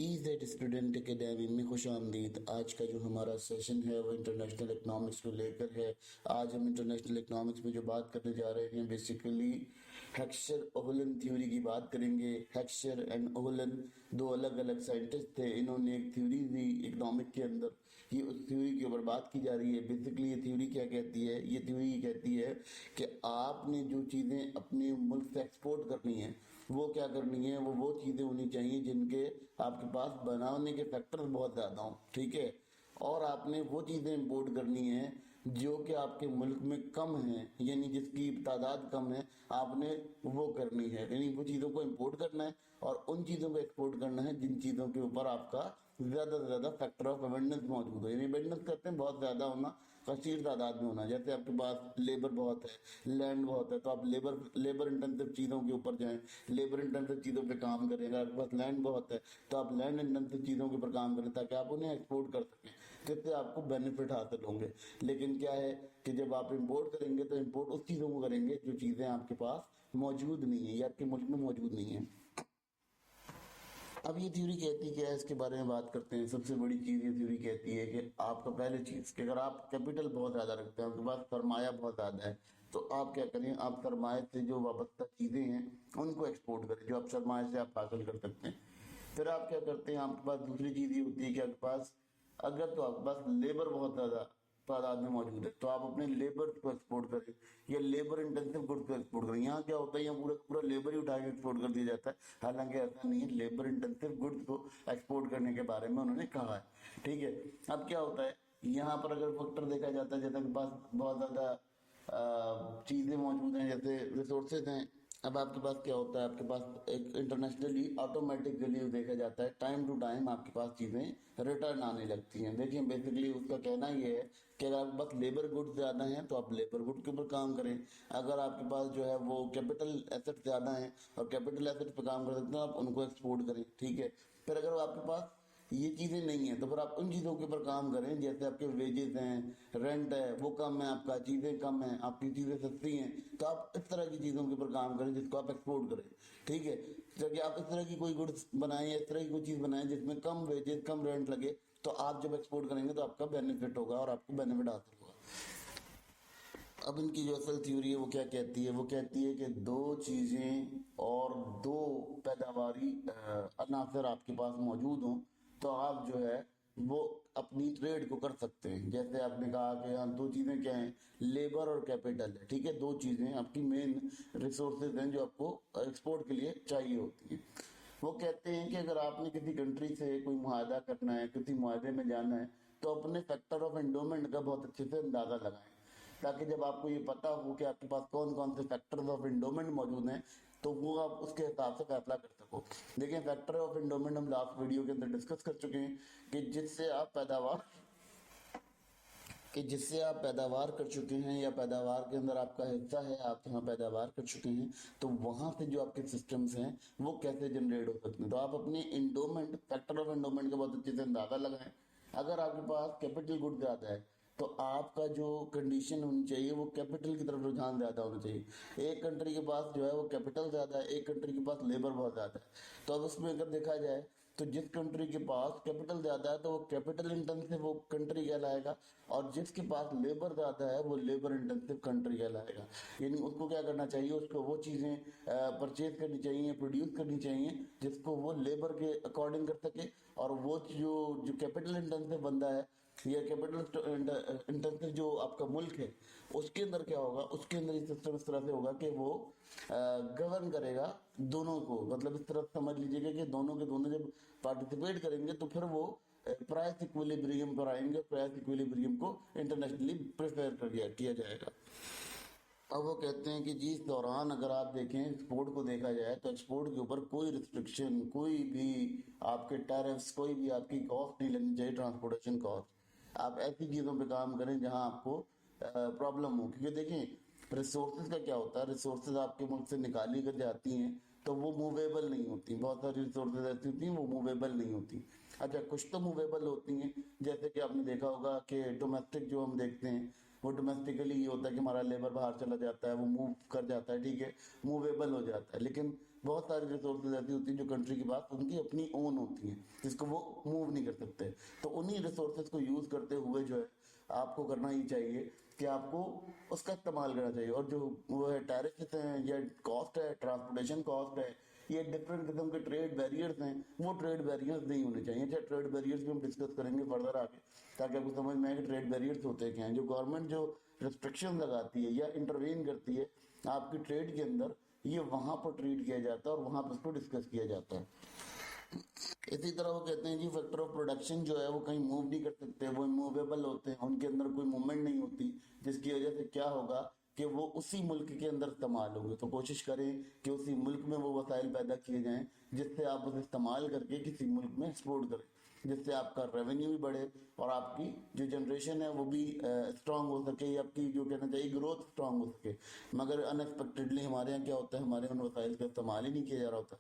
Ease student academy में खुश आमदीद। आज का जो हमारा सेशन है वो इंटरनेशनल इकनॉमिक्स को लेकर है। आज हम इंटरनेशनल इकनॉमिक्स में जो बात करने जा रहे हैं बेसिकली हेक्सचर ओहलन थ्योरी की बात करेंगे। हेक्सचर एंड ओहलन दो अलग अलग साइंटिस्ट थे, इन्होंने एक थ्योरी दी इकनॉमिक के अंदर। ये उस थ्योरी के ऊपर बात की जा रही है। बेसिकली ये थ्योरी क्या कहती है? ये थ्योरी कहती है कि आपने जो चीज़ें अपने मुल्क से एक्सपोर्ट करनी है वो क्या करनी है, वो चीज़ें होनी चाहिए जिनके आपके पास बनाने के फैक्टर बहुत ज़्यादा हों, ठीक है। और आपने वो चीज़ें इंपोर्ट करनी है जो कि आपके मुल्क में कम है, यानी जिसकी तादाद कम है, आपने वो करनी है, यानी वो चीज़ों को इंपोर्ट करना है और उन चीज़ों को एक्सपोर्ट करना है जिन चीज़ों के ऊपर आपका ज़्यादा से ज़्यादा फैक्टर ऑफ अबंडेंस मौजूद हो। यानी अबंडेंस करते हैं बहुत ज़्यादा होना, कसीर तादाद में होना। जैसे आपके पास लेबर बहुत है, लैंड बहुत है, तो आप लेबर इंटेंसिव चीज़ों के ऊपर जाएं, लेबर इंटेंसिव चीज़ों पे काम करें। अगर आपके पास लैंड बहुत है तो आप लैंड इंटेंसिव चीज़ों के ऊपर काम करें ताकि आप उन्हें एक्सपोर्ट कर सकें, जिससे आपको बेनिफिट हासिल होंगे। लेकिन क्या है कि जब आप इंपोर्ट करेंगे तो इंपोर्ट उस चीज़ों को करेंगे जो चीज़ें आपके पास मौजूद नहीं है या आपके मुल्क में मौजूद नहीं है। अब ये थ्योरी कहती क्या है, इसके बारे में बात करते हैं। सबसे बड़ी चीज़ ये थ्योरी कहती है कि आपका पहली चीज़ कि अगर आप कैपिटल बहुत ज़्यादा रखते हैं, आपके पास सरमाया बहुत ज़्यादा है, तो आप क्या करें, आप सरमाए से जो वाबस्ता चीज़ें हैं उनको एक्सपोर्ट करें, जो आप सरमाए से आप हासिल कर सकते हैं। फिर आप क्या करते हैं, आपके पास दूसरी चीज़ ये होती है कि आपके पास अगर तो आपके पास लेबर बहुत ज़्यादा तादाद में मौजूद है तो आप अपने लेबर को एक्सपोर्ट करें या लेबर इंटेंसिव गुड्स को एक्सपोर्ट करें। यहाँ क्या होता है, यहाँ पूरा पूरा लेबर ही उठा के एक्सपोर्ट कर दिया जाता है, हालांकि ऐसा नहीं है। लेबर इंटेंसिव गुड्स को एक्सपोर्ट करने के बारे में उन्होंने कहा है, ठीक है। अब क्या होता है, यहाँ पर अगर फैक्टर देखा जाता है, जैसे के पास बहुत ज़्यादा चीज़ें मौजूद हैं, जैसे रिसोर्सेज हैं। अब आपके पास क्या होता है, आपके पास एक इंटरनेशनली ऑटोमेटिकली देखा जाता है, टाइम टू टाइम आपके पास चीज़ें रिटर्न आने लगती हैं। देखिए बेसिकली उसका कहना ये है कि अगर आपके पास लेबर गुड्स ज़्यादा हैं तो आप लेबर गुड के ऊपर काम करें। अगर आपके पास जो है वो कैपिटल एसेट ज़्यादा हैं और कैपिटल एसेट पर काम कर सकते हैं, आप उनको एक्सपोर्ट करें, ठीक है। फिर अगर आपके पास ये चीज़ें नहीं है तो फिर आप उन चीज़ों के ऊपर काम करें, जैसे आपके वेजेस हैं, रेंट है वो कम है, आपका चीज़ें कम है, आपकी चीज़ें सस्ती हैं, तो आप इस तरह की चीज़ों के ऊपर काम करें जिसको आप एक्सपोर्ट करें, ठीक है। ताकि आप इस तरह की कोई गुड्स बनाएं या इस तरह की कोई चीज़ बनाएं जिसमें कम वेजेस कम रेंट लगे, तो आप जब एक्सपोर्ट करेंगे तो आपका बेनिफिट होगा और आपको बेनिफिट हासिल होगा। अब इनकी जो असल थ्योरी है वो क्या कहती है, वो कहती है कि दो चीज़ें और दो पैदावारी अनासर आपके पास मौजूद हों तो आप जो है वो अपनी ट्रेड को कर सकते हैं। जैसे आपने कहा कि हाँ दो चीज़ें क्या हैं, लेबर और कैपिटल है, ठीक है। दो चीज़ें आपकी मेन रिसोर्सेज हैं जो आपको एक्सपोर्ट के लिए चाहिए होती हैं। वो कहते हैं कि अगर आपने किसी कंट्री से कोई मुआहदा करना है, किसी मुआहदे में जाना है, तो अपने फैक्टर ऑफ एंडोमेंट का बहुत अच्छे से अंदाज़ा लगाएं, ताकि जब आपको ये पता हो कि आपके पास कौन कौन से फैक्टर्स ऑफ एंडोमेंट मौजूद हैं तो वो आप उसके हिसाब से फैसला कर सको। देखिए फैक्टर ऑफ एंडोमेंट हम लास्ट वीडियो के अंदर डिस्कस कर चुके हैं कि जिससे आप पैदावार कर चुके हैं या पैदावार के अंदर आपका हिस्सा है, आप यहाँ पैदावार कर चुके हैं, तो वहां से जो आपके सिस्टम्स हैं वो कैसे जनरेट हो सकते हैं। तो आप अपने एंडोमेंट फैक्टर ऑफ एंडोमेंट का बहुत अच्छे से अंदाजा लगाएं। अगर आपके पास कैपिटल गुड ज्यादा है तो आपका जो कंडीशन होनी चाहिए वो कैपिटल की तरफ रुझान ज्यादा होना चाहिए। एक कंट्री के पास जो है वो कैपिटल ज्यादा है, एक कंट्री के पास लेबर बहुत ज्यादा है, तो अब उसमें अगर देखा जाए तो जिस कंट्री के पास कैपिटल ज्यादा है तो वो कैपिटल इंटेंसिव वो कंट्री कहलाएगा, और जिसके पास लेबर ज्यादा है वो लेबर इंटेंसिव कंट्री कहलाएगा। यानी उसको क्या करना चाहिए, उसको वो चीजें परचेज करनी चाहिए, प्रोड्यूस करनी चाहिए जिसको वो लेबर के अकॉर्डिंग कर सके। और वो जो जो कैपिटल इंटेंसिव बंदा है या कैपिटल इंटेंसिव जो आपका मुल्क है उसके अंदर क्या होगा, उसके अंदर ये सिस्टम इस तरह से होगा कि वो गवर्न करेगा दोनों को। मतलब इस तरह समझ लीजिएगा कि दोनों के दोनों जब पार्टिसिपेट करेंगे तो फिर वो प्राइस इक्विलिब्रियम पर आएंगे। प्राइस इक्विलिब्रियम को इंटरनेशनली प्रेफर किया जाएगा। अब वो कहते हैं कि जिस दौरान अगर आप देखें एक्सपोर्ट को देखा जाए तो एक्सपोर्ट के ऊपर कोई रिस्ट्रिक्शन, कोई भी आपके टैरिफ्स, कोई भी आपकी कॉस्ट नहीं लगनी चाहिए, ट्रांसपोर्टेशन कॉस्ट। आप ऐसी चीज़ों पे काम करें जहां आपको प्रॉब्लम हो, क्योंकि देखें रिसोर्सेज का क्या होता है, रिसोर्सेज आपके मुल्क से निकाली कर जाती हैं तो वो मूवेबल नहीं होती। बहुत सारी रिसोर्सेज ऐसी होती हैं वो मूवेबल नहीं होती। अच्छा कुछ तो मूवेबल होती हैं, जैसे कि आपने देखा होगा कि डोमेस्टिक जो हम देखते हैं वो डोमेस्टिकली ये होता है कि हमारा लेबर बाहर चला जाता है, वो मूव कर जाता है, ठीक है, मूवेबल हो जाता है। लेकिन बहुत सारी रिसोर्सेज ऐसी होती हैं जो कंट्री के पास उनकी अपनी ओन होती हैं, जिसको वो मूव नहीं कर सकते। तो उन्हीं रिसोर्सेज को यूज करते हुए जो है आपको करना ही चाहिए कि आपको उसका इस्तेमाल करना चाहिए। और जो वो है टैरिफ हैं या कॉस्ट है, ट्रांसपोर्टेशन कॉस्ट है, ये डिफरेंट किस्म के ट्रेड बैरियर्स हैं, वो ट्रेड बैरियर्स नहीं होने चाहिए। चाहे ट्रेड बैरियर्स भी हम डिस्कस करेंगे फर्दर आगे, ताकि आपको समझ में आए कि ट्रेड बैरियर्स होते क्या हैं। जो गवर्नमेंट जो रिस्ट्रिक्शन लगाती है या इंटरवेन करती है आपकी ट्रेड के अंदर, ये वहां पर ट्रीट किया जाता है और वहां पर उसको डिस्कस किया जाता है। इसी तरह वो कहते हैं जी फैक्टर ऑफ प्रोडक्शन जो है वो कहीं मूव नहीं कर सकते, वो इमूवेबल होते हैं, उनके अंदर कोई मूवमेंट नहीं होती, जिसकी वजह से क्या होगा कि वो उसी मुल्क के अंदर इस्तेमाल होंगे। तो कोशिश करें कि उसी मुल्क में वो वसाइल पैदा किए जाएं जिससे आप उसे इस्तेमाल करके किसी मुल्क में एक्सपोर्ट करें, जिससे आपका रेवेन्यू भी बढ़े और आपकी जो जनरेशन है वो भी स्ट्रांग हो सके, या आपकी जो कहना चाहिए ग्रोथ स्ट्रांग हो सके। मगर अनएक्सपेक्टेडली हमारे यहाँ क्या होता है, हमारे उन वसाइल का इस्तेमाल ही नहीं किया जा रहा होता,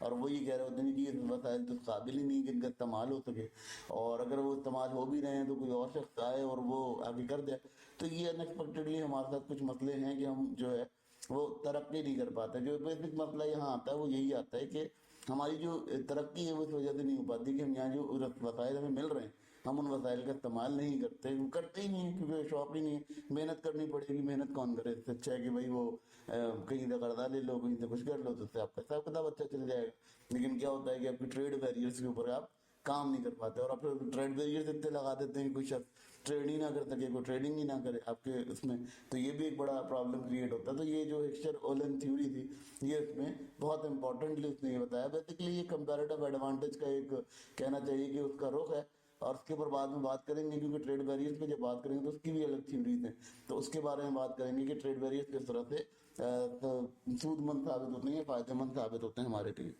और वो ये कह रहे होते हैं कि ये वसाइल तो काबिल ही नहीं कि इनका इस्तेमाल हो सके, और अगर वो इस्तेमाल हो भी रहे हैं तो कोई और शख्स आए और वो आगे कर दे। तो ये अनएक्सपेक्टेडली हमारे साथ कुछ मसले हैं कि हम जो है वो तरक्की नहीं कर पाते। जो बेसिक मसला यहाँ आता है वो यही आता है कि हमारी जो तरक्की है वो इस वजह से नहीं हो पाती कि हम यहाँ जो वसाइल हमें मिल रहे हैं हम उन वसाइल का इस्तेमाल नहीं करते, करते ही नहीं, क्योंकि शौक ही नहीं है। मेहनत करनी पड़ेगी, मेहनत कौन करे? इससे अच्छा है कि भाई वो कहीं से कर्जा ले लो, कहीं से कुछ कर लो, तो उससे आपका हिसाब किताब अच्छा चल जाएगा। लेकिन क्या होता है कि आपकी ट्रेड बैरियर्स के ऊपर आप काम नहीं कर पाते, और आप फिर ट्रेड बैरियर्स इतने लगा देते हैं कि कोई शख्स ट्रेड ही ना कर सके, कोई ट्रेडिंग ही ना करे आपके उसमें, तो ये भी एक बड़ा प्रॉब्लम क्रिएट होता है। तो ये जो हेक्स्चर ओलन थ्योरी थी ये इसमें बहुत इंपॉर्टेंटली उसने ये बताया। बेसिकली ये कंपैरेटिव एडवांटेज का एक कहना चाहिए कि उसका रुख है, और उसके ऊपर बाद में बात करेंगे, क्योंकि ट्रेड बैरियर्स पे जब बात करेंगे तो उसकी भी अलग थ्योरीज हैं, तो उसके बारे में बात करेंगे कि ट्रेड बैरियर्स किस तरह से तो सूदमंद साबित होते हैं, फायदेमंद साबित होते हैं हमारे लिए।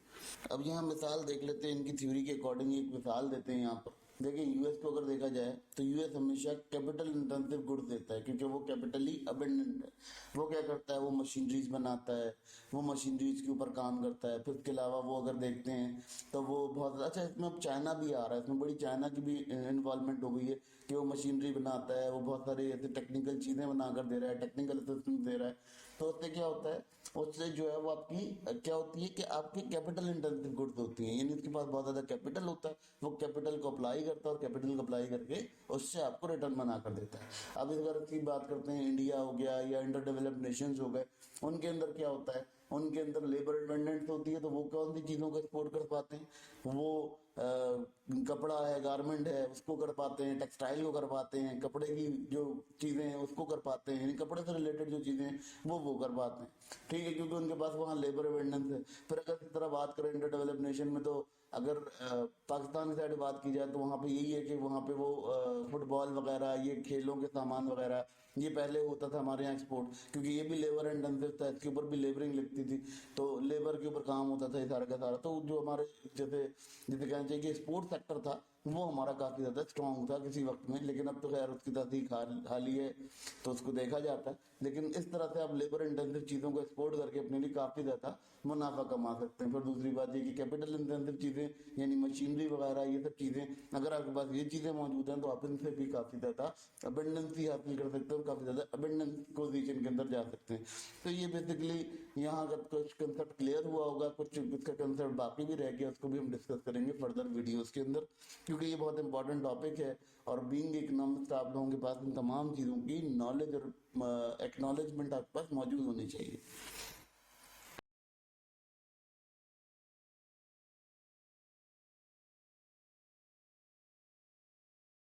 अब यहाँ मिसाल देख लेते हैं इनकी थ्योरी के अकॉर्डिंग, एक मिसाल देते हैं यहाँ पर। देखिए यूएस को अगर देखा जाए तो यूएस हमेशा कैपिटल इंटेंसिव गुड्स देता है, क्योंकि वो कैपिटली अबंडेंट है। वो क्या करता है, वो मशीनरीज बनाता है, वो मशीनरीज के ऊपर काम करता है। फिर उसके अलावा वो अगर देखते हैं तो वो बहुत अच्छा, इसमें अब चाइना भी आ रहा है, इसमें बड़ी चाइना की भी इन्वॉल्वमेंट हो गई है कि वो मशीनरी बनाता है, वो बहुत सारी ऐसे टेक्निकल चीजें बनाकर दे रहा है, टेक्निकल असिस्टेंस दे रहा है। तो उससे क्या होता है, उससे जो है वो आपकी क्या होती है कि आपकी कैपिटल इंटेंसिव गुड्स होती हैं, यानी उसके पास बहुत ज्यादा कैपिटल होता है, वो कैपिटल को अप्लाई करता है और कैपिटल को अप्लाई करके उससे आपको रिटर्न बना कर देता है। अब अगर इसकी बात करते हैं, इंडिया हो गया या अंडर डेवलप्ड नेशंस हो गए, उनके अंदर क्या होता है, उनके अंदर लेबर डिपेंडेंट होती है, तो वो कौन सी चीजों को एक्सपोर्ट कर पाते हैं, वो कपड़ा है, गारमेंट है, उसको कर पाते हैं, टेक्सटाइल को कर पाते हैं, कपड़े की जो चीजें हैं उसको कर पाते हैं, यानी कपड़े से रिलेटेड जो चीजें हैं वो कर पाते हैं, ठीक है, क्योंकि उनके पास वहाँ लेबर अबेंडेंस है। फिर अगर इस तरह बात करें अंडर डेवलप्ड नेशन में, तो अगर पाकिस्तान की साइड बात की जाए तो वहाँ पे यही है कि वहाँ पे वो फुटबॉल वगैरह, ये खेलों के सामान वगैरह, ये पहले होता था हमारे यहाँ एक्सपोर्ट, क्योंकि ये भी लेबर इंटेंसिव था, इसके ऊपर भी लेबरिंग लगती थी, तो लेबर के ऊपर काम होता था ये सारा का सारा। तो जो हमारे जैसे जैसे कहना चाहिए कि स्पोर्ट्स सेक्टर था वो हमारा काफी ज्यादा स्ट्रांग था किसी वक्त में, लेकिन अब तो खैर उसकी तहकीक हाल ही है तो उसको देखा जाता है। लेकिन इस तरह से आप लेबर इंटेंसिव चीजों को एक्सपोर्ट करके अपने लिए काफी ज्यादा मुनाफा कमा सकते हैं। फिर दूसरी बात ये कि कैपिटल इंटेंसिव चीजें यानी मशीनरी वगैरह ये सब चीजें, अगर आपके पास ये चीजें मौजूद हैं तो आप इनसे भी काफी ज्यादा अबंडेंसी हासिल कर सकते हो, काफी ज्यादा अबंडेंस पोजीशन के अंदर जा सकते हैं। तो ये बेसिकली यहाँ अगर कुछ कंसेप्ट क्लियर हुआ होगा, कुछ इसका कंसेप्ट बाकी भी रह गया, उसको भी हम डिस्कस करेंगे फर्दर वीडियोस के अंदर, क्योंकि ये बहुत इंपॉर्टेंट टॉपिक है। और बीइंग इकोनॉमिस्ट आप लोगों के पास इन तमाम चीज़ों की नॉलेज और एक्नॉलेजमेंट आपके पास मौजूद होनी चाहिए।